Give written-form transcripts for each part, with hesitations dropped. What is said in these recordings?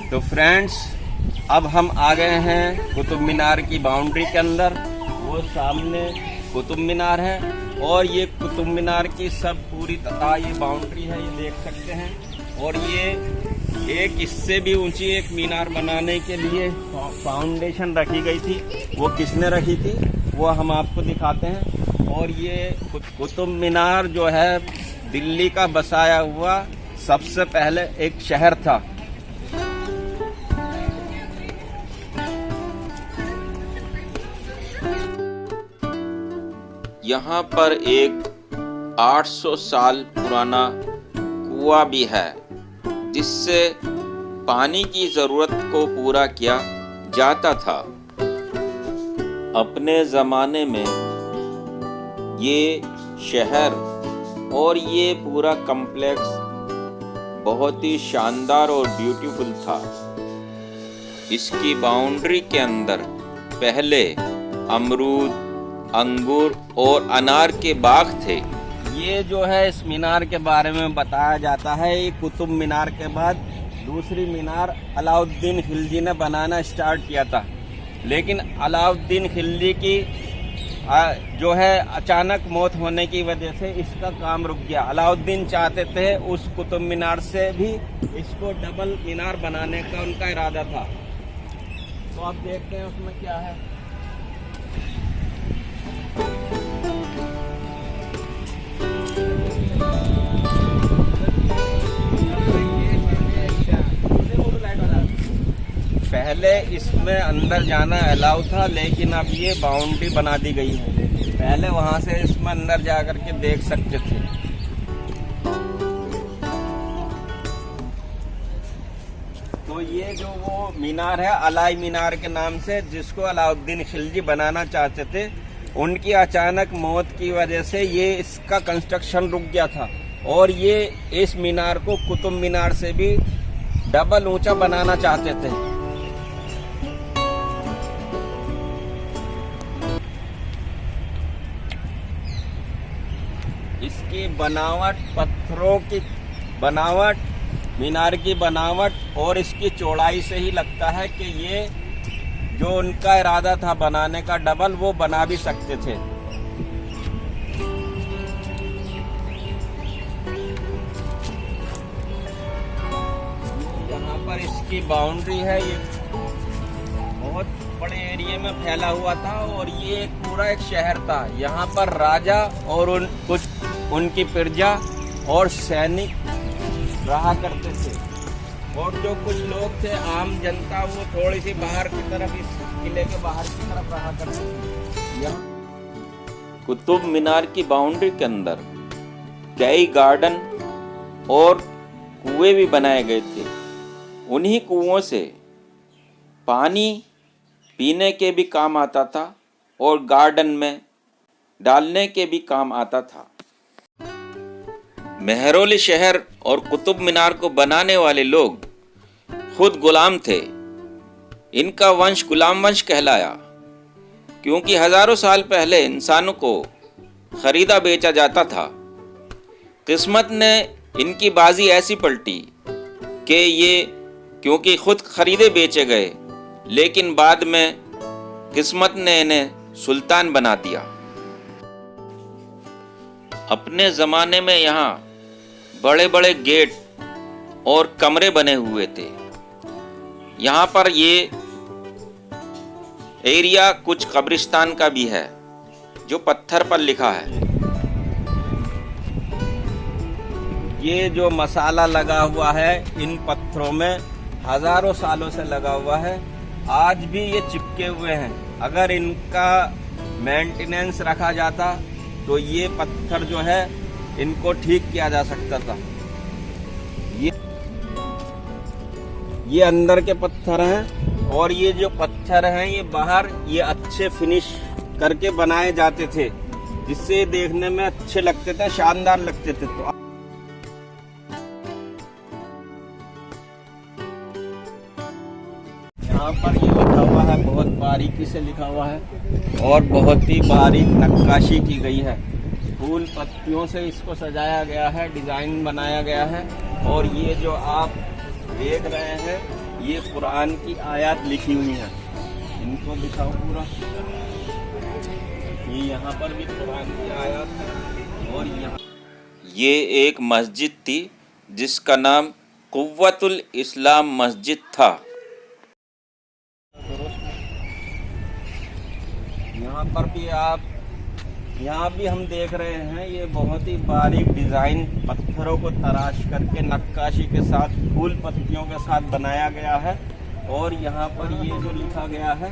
तो फ्रेंड्स, अब हम आ गए हैं कुतुब मीनार की बाउंड्री के अंदर। वो सामने कुतुब मीनार है और ये कुतुब मीनार की सब पूरी तथा ये बाउंड्री है, ये देख सकते हैं। और ये एक इससे भी ऊंची एक मीनार बनाने के लिए फाउंडेशन रखी गई थी। वो किसने रखी थी वो हम आपको दिखाते हैं। और ये कुतुब मीनार जो है दिल्ली का बसाया हुआ सबसे पहले एक शहर था। यहाँ पर एक 800 साल पुराना कुआं भी है, जिससे पानी की जरूरत को पूरा किया जाता था। अपने ज़माने में ये शहर और ये पूरा कॉम्प्लेक्स बहुत ही शानदार और ब्यूटीफुल था। इसकी बाउंड्री के अंदर पहले अमरूद, अंगूर और अनार के बाग थे। ये जो है इस मीनार के बारे में बताया जाता है। ये कुतुब मीनार के बाद दूसरी मीनार अलाउद्दीन खिलजी ने बनाना स्टार्ट किया था, लेकिन अलाउद्दीन खिलजी की जो है अचानक मौत होने की वजह से इसका काम रुक गया। अलाउद्दीन चाहते थे उस कुतुब मीनार से भी इसको डबल मीनार बनाने का उनका इरादा था। तो आप देखते हैं उसमें क्या है। पहले इसमें अंदर जाना अलाउ था, लेकिन अब ये बाउंड्री बना दी गई है। पहले वहां से इसमें अंदर जाकर के देख सकते थे। तो ये जो वो मीनार है अलाई मीनार के नाम से, जिसको अलाउद्दीन खिलजी बनाना चाहते थे, उनकी अचानक मौत की वजह से ये इसका कंस्ट्रक्शन रुक गया था। और ये इस मीनार को कुतुब मीनार से भी डबल ऊंचा बनाना चाहते थे। इसकी बनावट, पत्थरों की बनावट, मीनार की बनावट और इसकी चौड़ाई से ही लगता है कि ये जो उनका इरादा था बनाने का डबल, वो बना भी सकते थे। यहाँ पर इसकी बाउंड्री है, ये बहुत बड़े एरिया में फैला हुआ था और ये पूरा एक शहर था। यहाँ पर राजा और उनकी प्रजा और सैनिक रहा करते थे। और जो कुछ लोग थे आम जनता, वो थोड़ी सी बाहर की तरफ, इस किले के बाहर की तरफ रहा करते थे। यहाँ कुतुब मीनार की बाउंड्री के अंदर कई गार्डन और कुएं भी बनाए गए थे। उन्हीं कुओं से पानी पीने के भी काम आता था और गार्डन में डालने के भी काम आता था। मेहरौली शहर और कुतुब मीनार को बनाने वाले लोग खुद गुलाम थे। इनका वंश गुलाम वंश कहलाया, क्योंकि हजारों साल पहले इंसानों को खरीदा बेचा जाता था। किस्मत ने इनकी बाजी ऐसी पलटी कि ये क्योंकि खुद खरीदे बेचे गए, लेकिन बाद में किस्मत ने इन्हें सुल्तान बना दिया। अपने ज़माने में यहाँ बड़े बड़े गेट और कमरे बने हुए थे। यहाँ पर ये एरिया कुछ कब्रिस्तान का भी है, जो पत्थर पर लिखा है। ये जो मसाला लगा हुआ है इन पत्थरों में हजारों सालों से लगा हुआ है, आज भी ये चिपके हुए हैं। अगर इनका मेंटेनेंस रखा जाता तो ये पत्थर जो है इनको ठीक किया जा सकता था। ये अंदर के पत्थर हैं और ये जो पत्थर हैं ये बाहर ये अच्छे फिनिश करके बनाए जाते थे, जिससे देखने में अच्छे लगते थे, शानदार लगते थे। तो यहाँ पर ये लिखा हुआ है, बहुत बारीकी से लिखा हुआ है और बहुत ही बारीक नक्काशी की गई है। फूल पत्तियों से इसको सजाया गया है, डिजाइन बनाया गया है। और ये जो आप देख रहे हैं ये कुरान की आयत लिखी हुई है। इनको दिखाओ पूरा। ये यहाँ पर भी कुरान की आयत है। और यहाँ ये एक मस्जिद थी जिसका नाम कुव्वतुल इस्लाम मस्जिद था। यहाँ पर भी यहाँ भी हम देख रहे हैं ये बहुत ही बारीक डिज़ाइन पत्थरों को तराश करके नक्काशी के साथ फूल पत्तियों के साथ बनाया गया है। और यहाँ पर ये जो लिखा गया है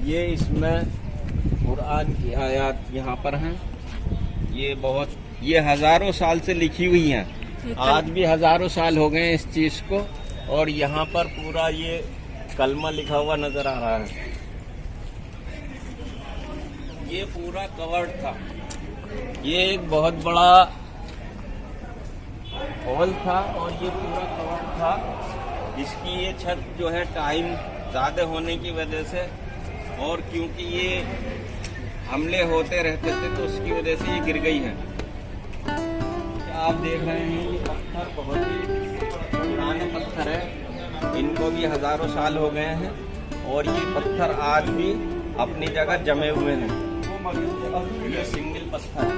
ये इसमें कुरान की आयत यहाँ पर हैं। ये हज़ारों साल से लिखी हुई हैं। आज भी हज़ारों साल हो गए इस चीज़ को। और यहाँ पर पूरा ये कलमा लिखा हुआ नज़र आ रहा है। ये पूरा कवर्ड था। ये एक बहुत बड़ा हॉल था और ये पूरा कवर्ड था। इसकी ये छत जो है टाइम ज़्यादा होने की वजह से और क्योंकि ये हमले होते रहते थे तो उसकी वजह से ये गिर गई है। आप देख रहे हैं ये पत्थर बहुत ही पुराने पत्थर है। इनको भी हज़ारों साल हो गए हैं और ये पत्थर आज भी अपनी जगह जमे हुए हैं। ये सिंगल पत्थर है।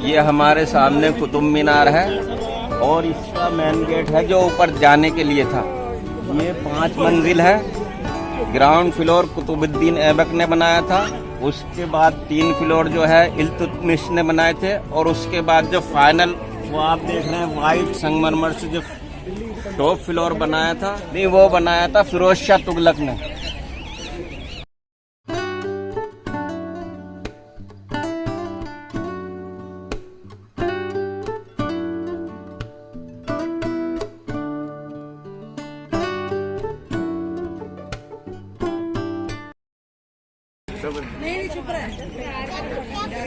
ये हमारे सामने कुतुब मीनार है और इसका मेन गेट है जो ऊपर जाने के लिए था। ये 5 मंजिल है। ग्राउंड फ्लोर कुतुबुद्दीन ऐबक ने बनाया था। उसके बाद 3 फ्लोर जो है इल्तुतमिश ने बनाए थे और उसके बाद जो फाइनल वो आप देख रहे हैं वाइट संगमरमर से जो टॉप फ्लोर बनाया था नहीं वो बनाया था फिरोज शाह तुगलक ने।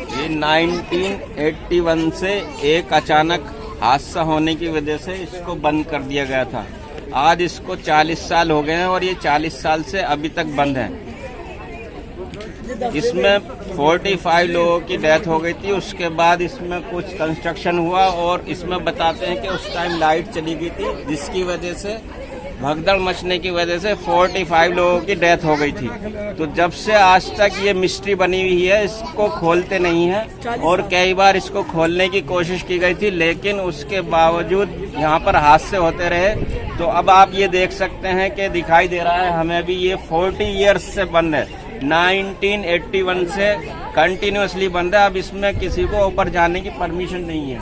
ये 1981 से एक अचानक हादसा होने की वजह से इसको बंद कर दिया गया था। आज इसको 40 साल हो गए हैं और ये 40 साल से अभी तक बंद है। इसमें 45 लोगों की डेथ हो गई थी। उसके बाद इसमें कुछ कंस्ट्रक्शन हुआ और इसमें बताते हैं कि उस टाइम लाइट चली गई थी जिसकी वजह से भगदड़ मचने की वजह से 45 लोगों की डेथ हो गई थी। तो जब से आज तक ये मिस्ट्री बनी हुई है, इसको खोलते नहीं है और कई बार इसको खोलने की कोशिश की गई थी लेकिन उसके बावजूद यहाँ पर हादसे होते रहे। तो अब आप ये देख सकते हैं कि दिखाई दे रहा है हमें भी ये 40 इयर्स से बंद है। 1981 से कंटिन्यूअसली बंद है। अब इसमें किसी को ऊपर जाने की परमिशन नहीं है।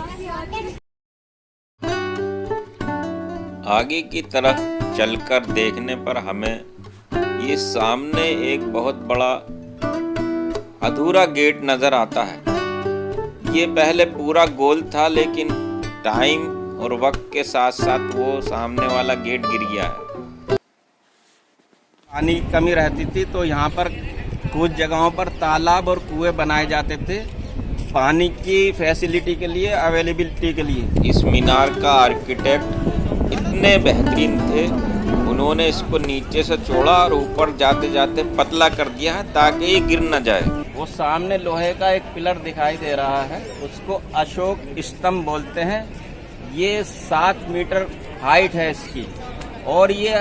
आगे की तरफ चलकर देखने पर हमें ये सामने एक बहुत बड़ा अधूरा गेट नजर आता है। ये पहले पूरा गोल था लेकिन टाइम और वक्त के साथ साथ वो सामने वाला गेट गिर गया है। पानी की कमी रहती थी तो यहाँ पर कुछ जगहों पर तालाब और कुएं बनाए जाते थे पानी की फैसिलिटी के लिए, अवेलेबिलिटी के लिए। इस मीनार का आर्किटेक्ट इतने बेहतरीन थे, उन्होंने इसको नीचे से चौड़ा और ऊपर जाते जाते पतला कर दिया है ताकि ये गिर न जाए। वो सामने लोहे का एक पिलर दिखाई दे रहा है, उसको अशोक स्तंभ बोलते हैं। ये 7 मीटर हाइट है इसकी और ये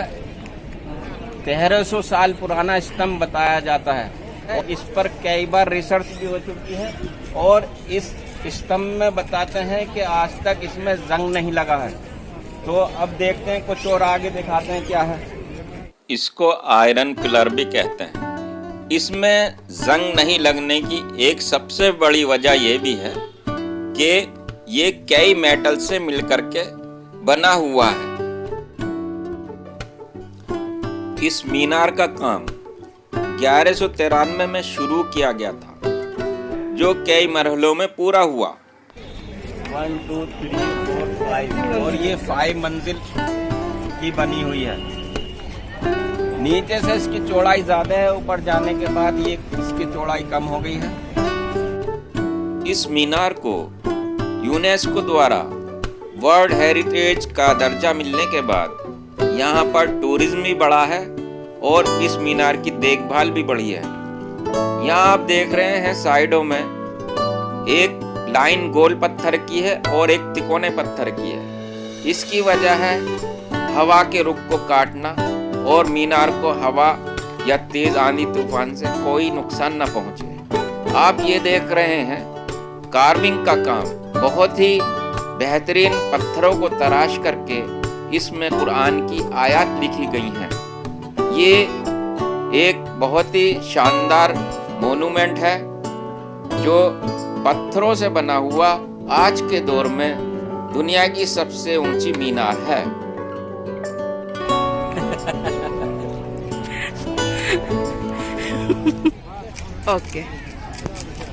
1300 साल पुराना स्तंभ बताया जाता है। और इस पर कई बार रिसर्च भी हो चुकी है और इस स्तंभ में बताते हैं कि आज तक इसमें जंग नहीं लगा है। तो अब देखते हैं, कुछ और आगे दिखाते हैं क्या है। इसको आयरन पिलर भी कहते हैं। इसमें जंग नहीं लगने की एक सबसे बड़ी वजह यह भी है कि ये कई मेटल से मिलकर के बना हुआ है। इस मीनार का काम 1193 में शुरू किया गया था जो कई मरहलों में पूरा हुआ। 1 2 3 4 5 और ये 5 मंजिल की बनी हुई है। नीचे से इसकी चौड़ाई ज्यादा है, ऊपर जाने के बाद ये इसकी चौड़ाई कम हो गई है। इस मीनार को यूनेस्को द्वारा वर्ल्ड हेरिटेज का दर्जा मिलने के बाद यहाँ पर टूरिज्म भी बढ़ा है और इस मीनार की देखभाल भी बढ़ी है। यहाँ आप देख रहे हैं साइडों में एक लाइन गोल पत्थर की है और एक तिकोने पत्थर की है। इसकी वजह है हवा के रुख को काटना और मीनार को हवा या तेज आंधी तूफान से कोई नुकसान न पहुंचे। आप ये देख रहे हैं कार्विंग का काम, बहुत ही बेहतरीन पत्थरों को तराश करके इसमें कुरान की आयत लिखी गई हैं। ये एक बहुत ही शानदार मोनूमेंट है जो पत्थरों से बना हुआ आज के दौर में दुनिया की सबसे ऊंची मीनार है। ओके।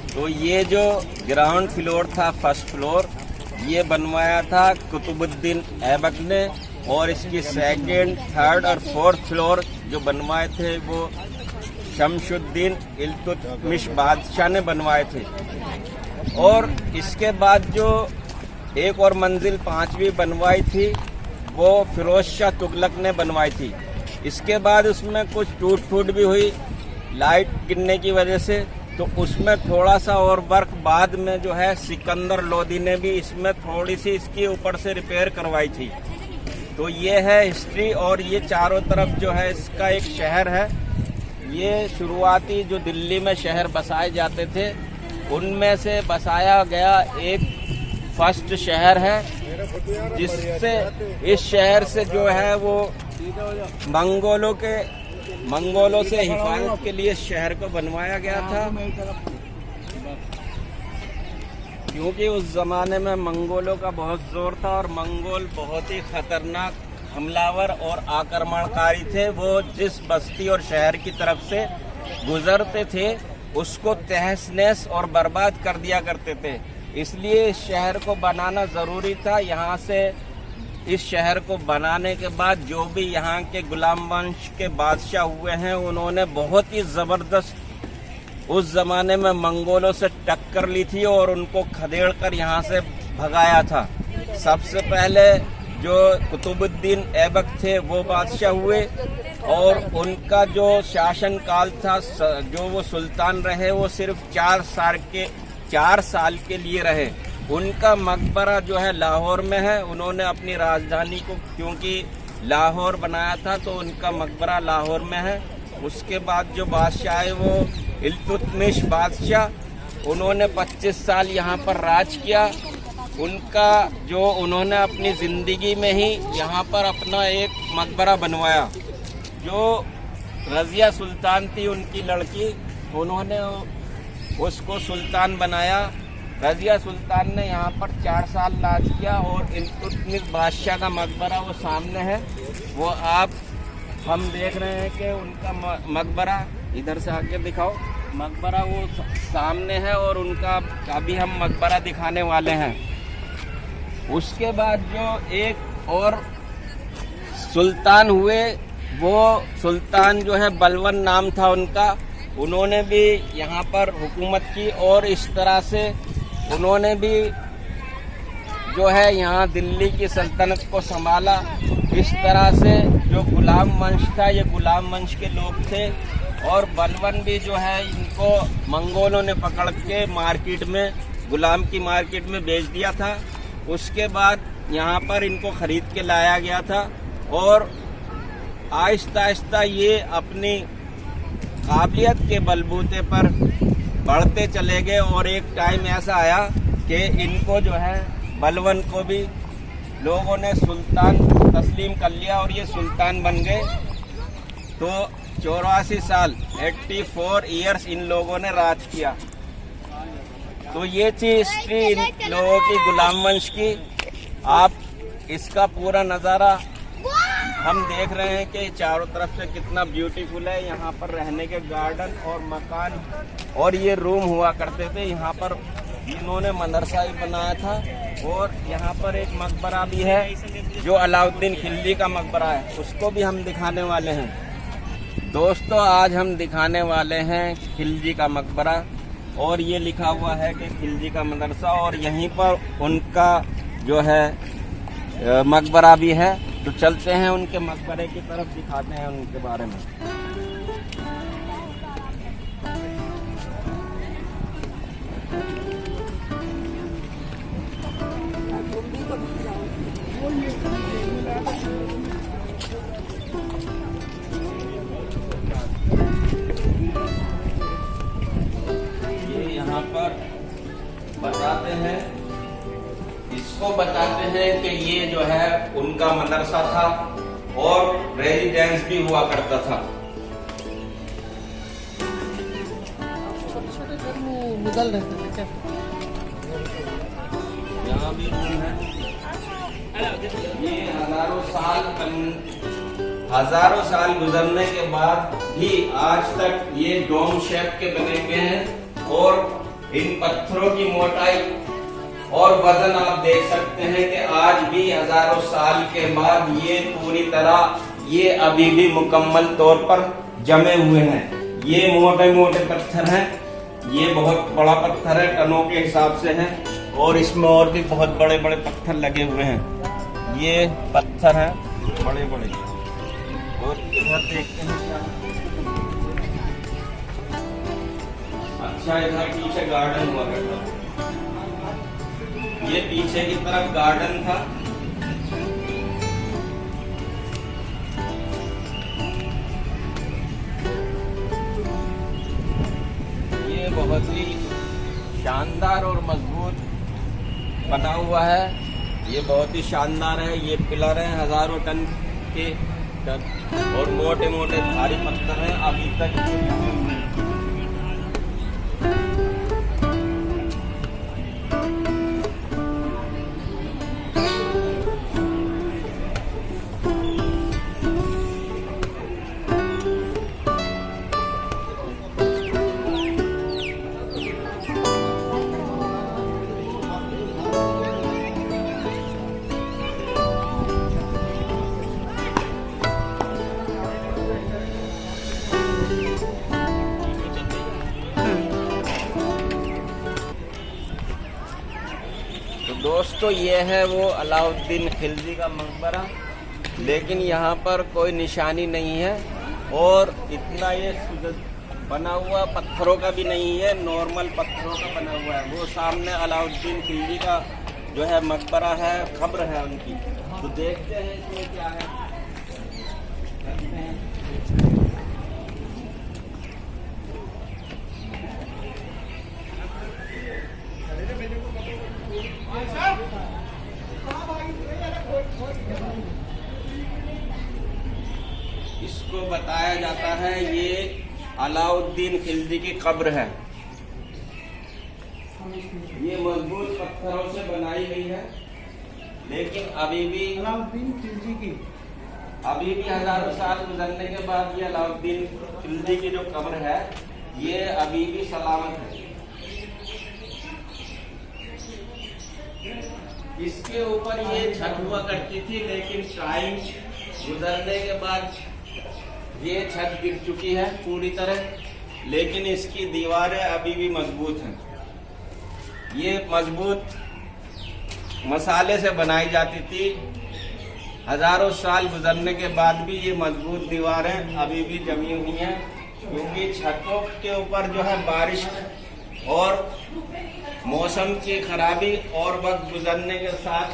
तो ये जो ग्राउंड फ्लोर था, फर्स्ट फ्लोर, ये बनवाया था कुतुबुद्दीन ऐबक ने, और इसकी सेकंड, थर्ड और फोर्थ फ्लोर जो बनवाए थे वो शमशुद्दीन इल्तुतमिश बादशाह ने बनवाए थे। और इसके बाद जो एक और मंजिल पांचवी बनवाई थी वो फिरोज शाह तुगलक ने बनवाई थी। इसके बाद उसमें कुछ टूट फूट भी हुई लाइट गिरने की वजह से, तो उसमें थोड़ा सा और वर्क बाद में जो है सिकंदर लोदी ने भी इसमें थोड़ी सी इसकी ऊपर से रिपेयर करवाई थी। तो ये है हिस्ट्री। और ये चारों तरफ जो है इसका एक शहर है। ये शुरुआती जो दिल्ली में शहर बसाए जाते थे उनमें से बसाया गया एक फर्स्ट शहर है, जिससे इस शहर से जो है वो मंगोलों से हिफाजत के लिए शहर को बनवाया गया था, क्योंकि उस जमाने में मंगोलों का बहुत जोर था और मंगोल बहुत ही खतरनाक हमलावर और आक्रमणकारी थे। वो जिस बस्ती और शहर की तरफ से गुजरते थे उसको तहस नहस और बर्बाद कर दिया करते थे। इसलिए इस शहर को बनाना ज़रूरी था। यहाँ से इस शहर को बनाने के बाद जो भी यहाँ के गुलाम वंश के बादशाह हुए हैं उन्होंने बहुत ही ज़बरदस्त उस ज़माने में मंगोलों से टक्कर ली थी और उनको खदेड़ कर यहाँ से भगाया था। सबसे पहले जो कुतुबुद्दीन ऐबक थे वो बादशाह हुए और उनका जो शासन काल था, जो वो सुल्तान रहे, वो सिर्फ 4 साल के लिए रहे। उनका मकबरा जो है लाहौर में है। उन्होंने अपनी राजधानी को क्योंकि लाहौर बनाया था तो उनका मकबरा लाहौर में है। उसके बाद जो बादशाह है वो इल्तुतमिश बादशाह, उन्होंने 25 साल यहाँ पर राज किया। उनका जो उन्होंने अपनी ज़िंदगी में ही यहाँ पर अपना एक मकबरा बनवाया। जो रज़िया सुल्तान थी उनकी लड़की, उन्होंने उसको सुल्तान बनाया। रज़िया सुल्तान ने यहाँ पर 4 साल राज किया और इल्तुतमिश बादशाह का मकबरा वो सामने है। वो हम देख रहे हैं कि उनका मकबरा, इधर से आके दिखाओ, मकबरा वो सामने है और उनका अभी हम मकबरा दिखाने वाले हैं। उसके बाद जो एक और सुल्तान हुए, वो सुल्तान जो है बलवन नाम था उनका, उन्होंने भी यहाँ पर हुकूमत की और इस तरह से उन्होंने भी जो है यहाँ दिल्ली की सल्तनत को संभाला। इस तरह से जो गुलाम वंश था, ये गुलाम वंश के लोग थे और बलवन भी जो है इनको मंगोलों ने पकड़ के मार्केट में, गुलाम की मार्केट में बेच दिया था। उसके बाद यहाँ पर इनको खरीद के लाया गया था और आहिस्ता आहिस्ता ये अपनी काबिलियत के बलबूते पर बढ़ते चले गए और एक टाइम ऐसा आया कि इनको जो है बलवन को भी लोगों ने सुल्तान तस्लीम कर लिया और ये सुल्तान बन गए। तो 84 साल 84 ईयर्स इन लोगों ने राज किया। तो ये थी हिस्ट्री इन लोगों की, गुलाम वंश की। आप इसका पूरा नज़ारा हम देख रहे हैं कि चारों तरफ से कितना ब्यूटीफुल है। यहाँ पर रहने के गार्डन और मकान और ये रूम हुआ करते थे। यहाँ पर इन्होंने मदरसा भी बनाया था और यहाँ पर एक मकबरा भी है जो अलाउद्दीन खिलजी का मकबरा है, उसको भी हम दिखाने वाले हैं। दोस्तों आज हम दिखाने वाले हैं खिलजी का मकबरा और ये लिखा हुआ है कि खिलजी का मदरसा और यहीं पर उनका जो है मकबरा भी है। तो चलते हैं उनके मकबरे की तरफ, दिखाते हैं उनके बारे में। ये यहाँ पर बताते हैं, इसको बताते हैं कि ये जो है उनका मदरसा था और रेजिडेंस भी हुआ करता था। छोटे घर में निकल रहे थे। यहाँ भी रूम है। ये हजारों साल गुजरने के बाद भी आज तक ये डोम शेप के बने हुए हैं और इन पत्थरों की मोटाई और वजन आप देख सकते हैं कि आज भी हजारों साल के बाद ये पूरी तरह ये अभी भी मुकम्मल तौर पर जमे हुए हैं। ये मोटे मोटे पत्थर हैं, ये बहुत बड़ा पत्थर है, टनों के हिसाब से है और इसमें और भी बहुत बड़े बड़े पत्थर लगे हुए हैं। ये पत्थर हैं बड़े बड़े। और इधर देखते हैं क्या, अच्छा इधर पीछे गार्डन हुआ करता, ये पीछे की तरफ गार्डन था। ये बहुत ही शानदार और मजबूत बना हुआ है, ये बहुत ही शानदार है। ये पिलर हैं हजारों टन के और मोटे मोटे भारी पत्थर हैं अभी तक। तो दोस्तों ये है वो अलाउद्दीन खिलजी का मकबरा, लेकिन यहाँ पर कोई निशानी नहीं है और इतना ये बना हुआ पत्थरों का भी नहीं है, नॉर्मल पत्थरों का बना हुआ है। वो सामने अलाउद्दीन खिलजी का जो है मकबरा है, कब्र है उनकी। तो देखते हैं इसमें क्या है। इसको बताया जाता है ये अलाउद्दीन खिलजी की कब्र है। ये मजबूत पत्थरों से बनाई गई है, लेकिन अभी भी अलाउद्दीन खिलजी की हजारों साल गुजरने के बाद ये अलाउद्दीन खिलजी की जो कब्र है ये अभी भी सलामत है। इसके ऊपर ये छत हुआ करती थी, लेकिन टाइम गुजरने के बाद ये छत गिर चुकी है पूरी तरह, लेकिन इसकी दीवारें अभी भी मजबूत हैं। ये मजबूत मसाले से बनाई जाती थी। हजारों साल गुजरने के बाद भी ये मजबूत दीवारें अभी भी जमी हुई हैं, क्योंकि छतों के ऊपर जो है बारिश और मौसम की खराबी और वक्त गुजरने के साथ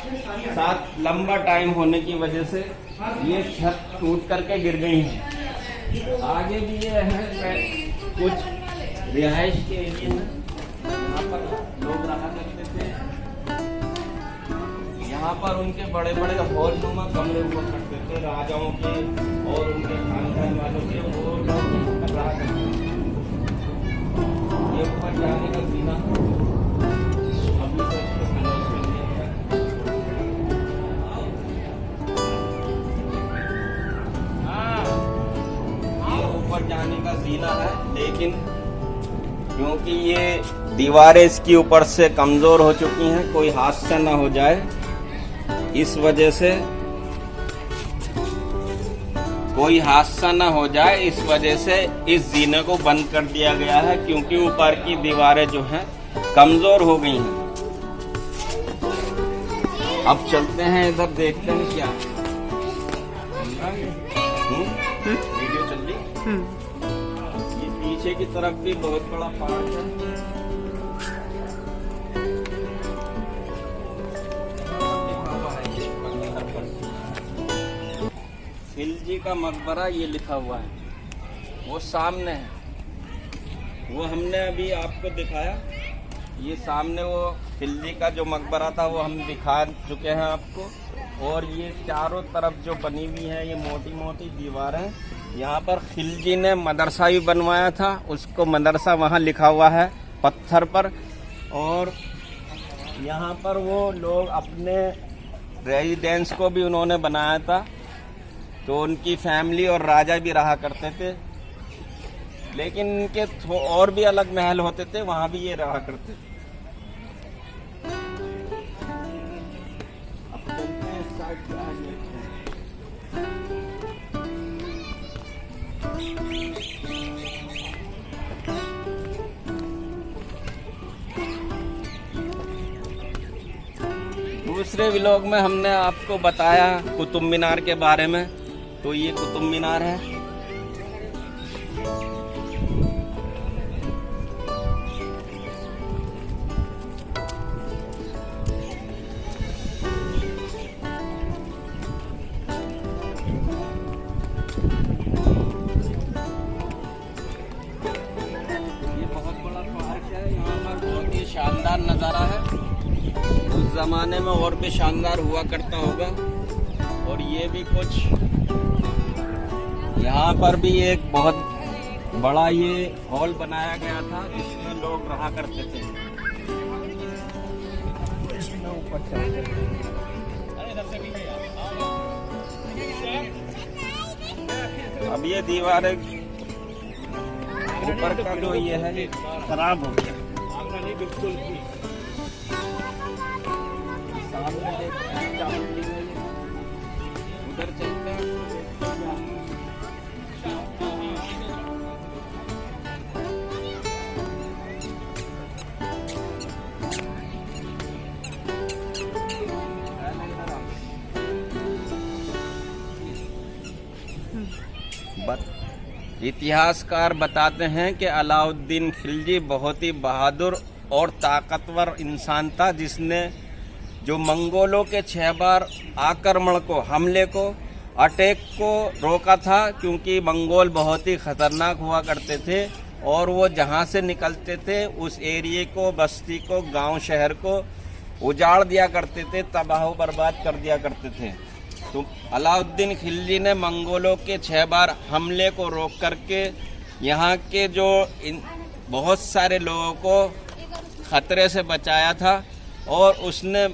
साथ लंबा टाइम होने की वजह से ये छत टूट करके गिर गई है। आगे भी ये है कुछ रिहाइश के एरिया में, यहाँ पर लोग रहा करते थे। यहाँ पर उनके बड़े बड़े हॉल नुमा कमरे हुआ करते थे राजाओं के और उनके खानदान वालों के, वो लोग रहा करते थे। ये ऊपर जाने का सीना अभी तो इसको क्लोज कर दिया गया। ये ऊपर जाने का जीना है, लेकिन क्योंकि ये दीवारें इसकी ऊपर से कमजोर हो चुकी हैं, कोई हादसा ना हो जाए, इस वजह से कोई हादसा न हो जाए, इस वजह से इस जीने को बंद कर दिया गया है, क्योंकि ऊपर की दीवारें जो हैं कमजोर हो गई हैं। अब चलते हैं इधर, देखते हैं क्या वीडियो चल रही। ये पीछे की तरफ भी बहुत बड़ा पार्क है। खिलजी का मकबरा ये लिखा हुआ है, वो सामने है, वो हमने अभी आपको दिखाया। ये सामने वो खिलजी का जो मकबरा था वो हम दिखा चुके हैं आपको। और ये चारों तरफ जो बनी हुई है ये मोटी मोटी दीवारें, यहाँ पर खिलजी ने मदरसा भी बनवाया था, उसको मदरसा वहाँ लिखा हुआ है पत्थर पर। और यहाँ पर वो लोग अपने रेजिडेंस को भी उन्होंने बनाया था, तो उनकी फैमिली और राजा भी रहा करते थे। लेकिन इनके और भी अलग महल होते थे, वहां भी ये रहा करते थे। अब चलते हैं इस साइड पे, आगे दूसरे व्लॉग में हमने आपको बताया कुतुब मीनार के बारे में, तो ये कुतुब मीनार है। ये बहुत बड़ा पार्क है, यहाँ पर बहुत ही शानदार नज़ारा है। उस जमाने में और भी शानदार हुआ करता होगा। और ये भी कुछ, यहाँ पर भी एक बहुत बड़ा ये हॉल बनाया गया था जिसमें लोग रहा करते थे। ऊपर चलते अब ये दीवारें ऊपर का जो ये है ये खराब हो गया। बिल्कुल सामने उधर चलते हैं। इतिहासकार बताते हैं कि अलाउद्दीन खिलजी बहुत ही बहादुर और ताकतवर इंसान था, जिसने जो मंगोलों के 6 बार आक्रमण को, हमले को, अटैक को रोका था। क्योंकि मंगोल बहुत ही खतरनाक हुआ करते थे और वो जहाँ से निकलते थे उस एरिए को, बस्ती को, गांव शहर को उजाड़ दिया करते थे, तबाह बर्बाद कर दिया करते थे। तो अलाउद्दीन खिलजी ने मंगोलों के 6 बार हमले को रोक करके यहाँ के जो बहुत सारे लोगों को खतरे से बचाया था और उसने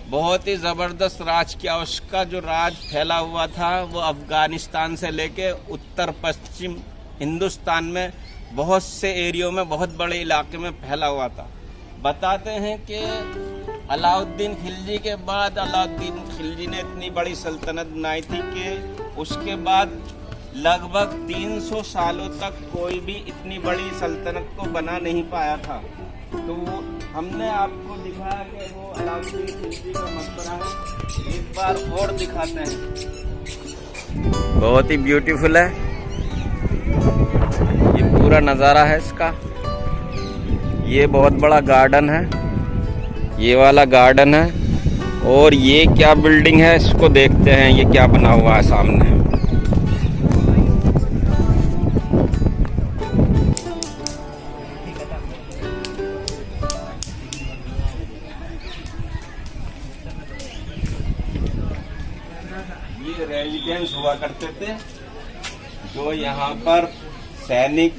बहुत ही ज़बरदस्त राज किया। उसका जो राज फैला हुआ था वो अफ़गानिस्तान से लेके उत्तर पश्चिम हिंदुस्तान में बहुत से एरियो में, बहुत बड़े इलाके में फैला हुआ था। बताते हैं कि अलाउद्दीन खिलजी के बाद अलाउद्दीन खिलजी ने इतनी बड़ी सल्तनत बनाई थी कि उसके बाद लगभग 300 सालों तक कोई भी इतनी बड़ी सल्तनत को बना नहीं पाया था। तो हमने आपको दिखाया कि वो अलाउद्दीन खिलजी का मकबरा है। एक बार और दिखाते हैं, बहुत ही ब्यूटीफुल है, ये पूरा नज़ारा है इसका। ये बहुत बड़ा गार्डन है, ये वाला गार्डन है। और ये क्या बिल्डिंग है इसको देखते हैं, ये क्या बना हुआ है सामने। ये रेजिडेंस हुआ करते थे, जो यहाँ पर सैनिक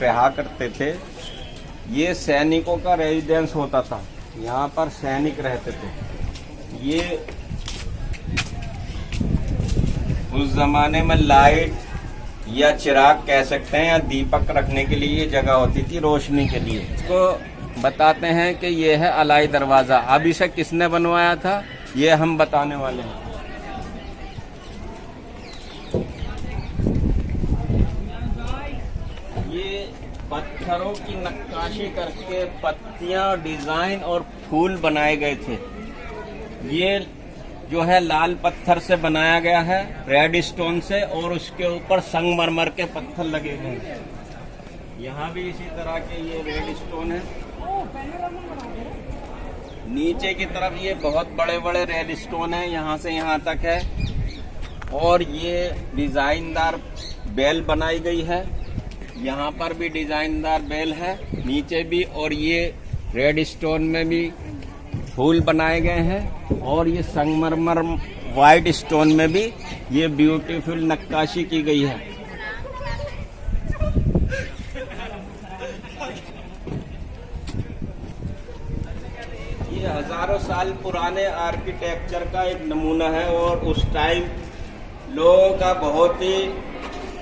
रहा करते थे। ये सैनिकों का रेजिडेंस होता था, यहाँ पर सैनिक रहते थे। ये उस जमाने में लाइट या चिराग कह सकते हैं, या दीपक रखने के लिए ये जगह होती थी, रोशनी के लिए। इसको बताते हैं कि ये है अलाई दरवाज़ा। अब इसे किसने बनवाया था ये हम बताने वाले हैं। पत्थरों की नक्काशी करके पत्तियां, डिजाइन और फूल बनाए गए थे। ये जो है लाल पत्थर से बनाया गया है, रेड स्टोन से, और उसके ऊपर संगमरमर के पत्थर लगे हुए हैं। यहाँ भी इसी तरह के ये रेड स्टोन है। नीचे की तरफ ये बहुत बड़े बड़े रेड स्टोन है, यहाँ से यहाँ तक है। और ये डिजाइनदार बेल बनाई गई है, यहाँ पर भी डिजाइनदार बेल है, नीचे भी। और ये रेड स्टोन में भी फूल बनाए गए हैं। और ये संगमरमर व्हाइट स्टोन में भी ये ब्यूटीफुल नक्काशी की गई है। ये हजारों साल पुराने आर्किटेक्चर का एक नमूना है। और उस टाइम लोगों का बहुत ही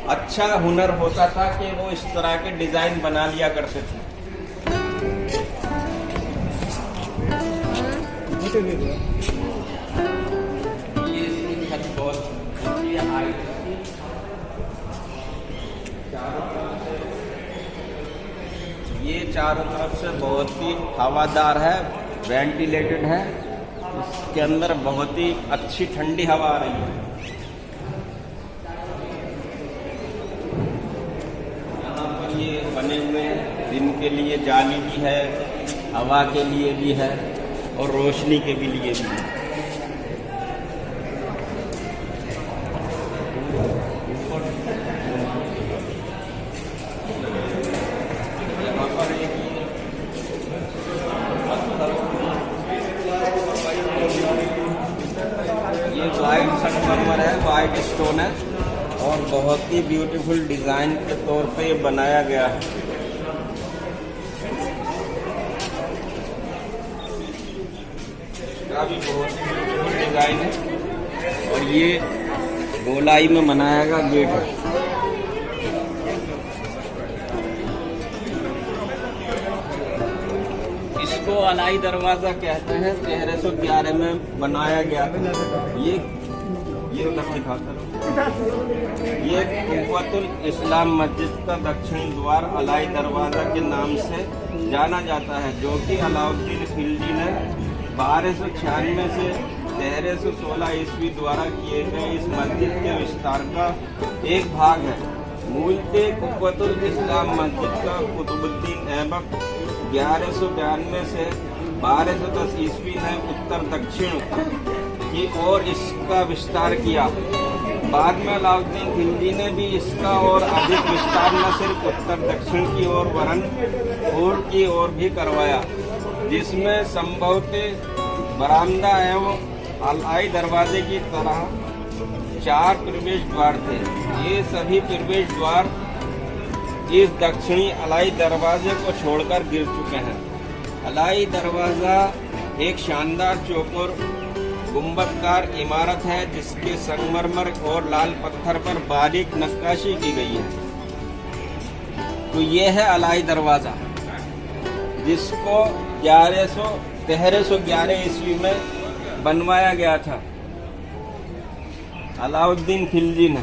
अच्छा हुनर होता था कि वो इस तरह के डिजाइन बना लिया करते थे। ये छत बहुत ऊंची हाइट की, ये चारों तरफ से बहुत ही हवादार है, वेंटिलेटेड है। इसके अंदर बहुत ही अच्छी ठंडी हवा आ रही है। ये बने हुए हैं, दिन के लिए जाली भी है, हवा के लिए भी है और रोशनी के भी लिए भी है। यहाँ पर ये वाइट संगमरमर है, वाइट स्टोन है और बहुत ही ब्यूटीफुल डिजाइन के तौर पे ये बनाया गया है। भी बहुत ही ब्यूटीफुल डिजाइन है। और ये गोलाई में बनाया गया गेट है। इसको अलाई दरवाजा कहते हैं, 1311 में बनाया गया था। ये उधर दिखाता हूँ। ये कुव्वतुल इस्लाम मस्जिद का दक्षिण द्वार अलाई दरवाजा के नाम से जाना जाता है, जो कि अलाउद्दीन खिलजी ने 1296 से 1316 ईस्वी द्वारा किए गए इस मस्जिद के विस्तार का एक भाग है। मूलतः कुव्वतुल इस्लाम मस्जिद का कुतुबुद्दीन ऐबक 1192 से 1210 ईस्वी ने उत्तर दक्षिण की ओर इसका विस्तार किया। बाद में अलाउद्दीन खिलजी ने भी इसका और अधिक विस्तार न सिर्फ उत्तर दक्षिण की ओर वरन पूर्व की ओर भी करवाया, जिसमें संभवतः बरामदा एवं अलाई दरवाजे की तरह 4 प्रवेश द्वार थे। ये सभी प्रवेश द्वार इस दक्षिणी अलाई दरवाजे को छोड़कर गिर चुके हैं। अलाई दरवाजा एक शानदार चौकोर गुंबदकार इमारत है, जिसके संगमरमर और लाल पत्थर पर बारीक नक्काशी की गई है। तो ये है अलाई दरवाजा, जिसको 1311 ईस्वी में बनवाया गया था अलाउद्दीन खिलजी ने।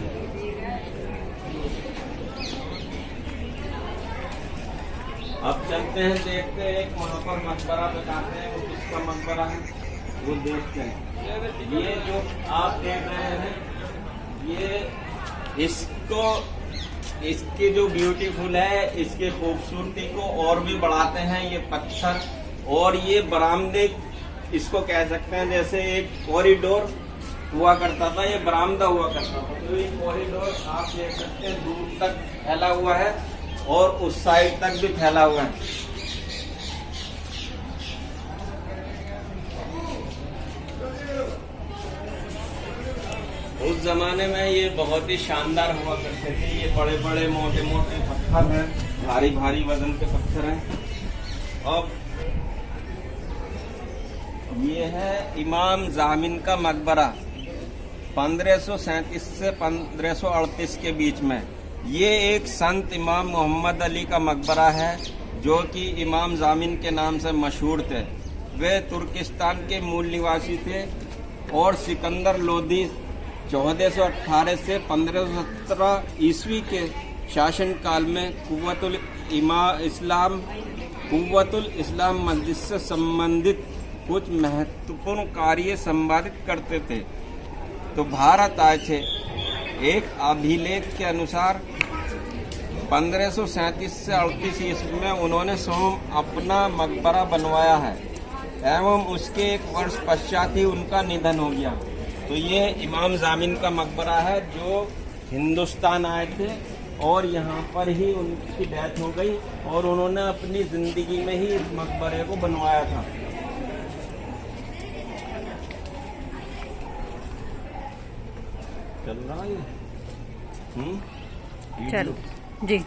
अब चलते हैं, देखते हैं, एक वहाँ पर मकबरा बताते हैं, वो किसका मकबरा है वो देखते हैं। ये जो आप देख रहे हैं, ये इसकी जो ब्यूटीफुल है, इसकी खूबसूरती को और भी बढ़ाते हैं ये पत्थर। और ये बरामदे इसको कह सकते हैं, जैसे एक कॉरिडोर हुआ करता था, ये बरामदा हुआ करता था। तो ये कॉरिडोर आप देख सकते हैं दूर तक फैला हुआ है और उस साइड तक भी फैला हुआ है। उस जमाने में ये बहुत ही शानदार हुआ करते थे। ये बड़े बड़े मोटे मोटे पत्थर हैं, भारी भारी वजन के पत्थर हैं। अब ये है इमाम जामिन का मकबरा, 1537 से 1538 के बीच में। ये एक संत इमाम मोहम्मद अली का मकबरा है, जो कि इमाम जामिन के नाम से मशहूर थे। वे तुर्किस्तान के मूल निवासी थे और सिकंदर लोदी 1418 से 1517 ईस्वी के शासन काल में कुव्वतुल इस्लाम कुव्वतुल इस्लाम मस्जिद से संबंधित कुछ महत्वपूर्ण कार्य संपादित करते थे, तो भारत आए थे। एक अभिलेख के अनुसार 1537 से 38 ईस्वी में उन्होंने स्वयं अपना मकबरा बनवाया है एवं उसके एक वर्ष पश्चात ही उनका निधन हो गया। तो ये इमाम जामिन का मकबरा है जो हिंदुस्तान आए थे और यहाँ पर ही उनकी डेथ हो गई और उन्होंने अपनी जिंदगी में ही इस मकबरे को बनवाया था। चल रहा है चलो जी।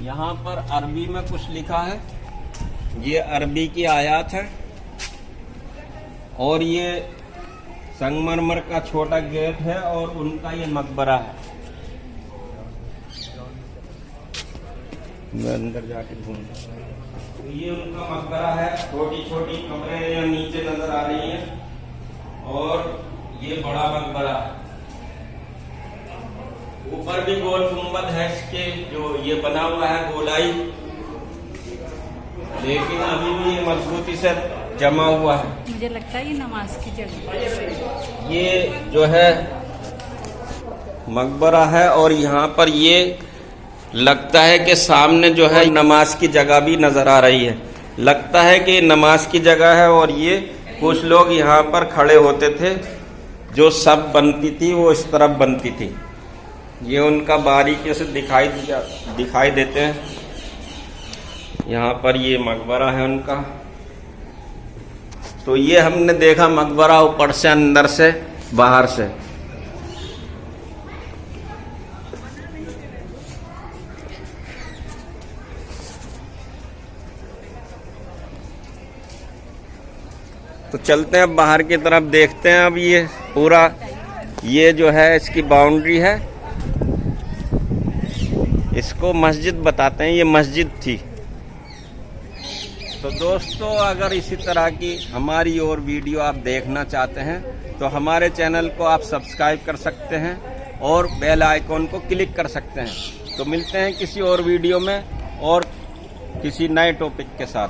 यहाँ पर अरबी में कुछ लिखा है, ये अरबी की आयत है और ये संगमरमर का छोटा गेट है और उनका ये मकबरा है। मैं अंदर जाके घूम, तो ये उनका मकबरा है। छोटी छोटी कमरे यहाँ नीचे नजर आ रही हैं और ये बड़ा मकबरा है। ऊपर भी गोल गुंबद है इसके, जो ये बना हुआ है गोलाई, लेकिन अभी भी ये मजबूती से जमा हुआ है। मुझे लगता है ये नमाज की जगह, ये जो है मकबरा है और यहाँ पर ये लगता है कि सामने जो है नमाज की जगह भी नजर आ रही है। लगता है कि नमाज की जगह है और ये कुछ लोग यहाँ पर खड़े होते थे। जो सब बनती थी वो इस तरफ बनती थी। ये उनका बारीकी से दिखाई देते हैं। यहाँ पर ये मकबरा है उनका। तो ये हमने देखा मकबरा ऊपर से, अंदर से, बाहर से। तो चलते हैं अब बाहर की तरफ, देखते हैं। अब ये पूरा ये जो है इसकी बाउंड्री है, इसको मस्जिद बताते हैं। ये मस्जिद थी। तो दोस्तों, अगर इसी तरह की हमारी और वीडियो आप देखना चाहते हैं तो हमारे चैनल को आप सब्सक्राइब कर सकते हैं और बेल आइकॉन को क्लिक कर सकते हैं। तो मिलते हैं किसी और वीडियो में और किसी नए टॉपिक के साथ।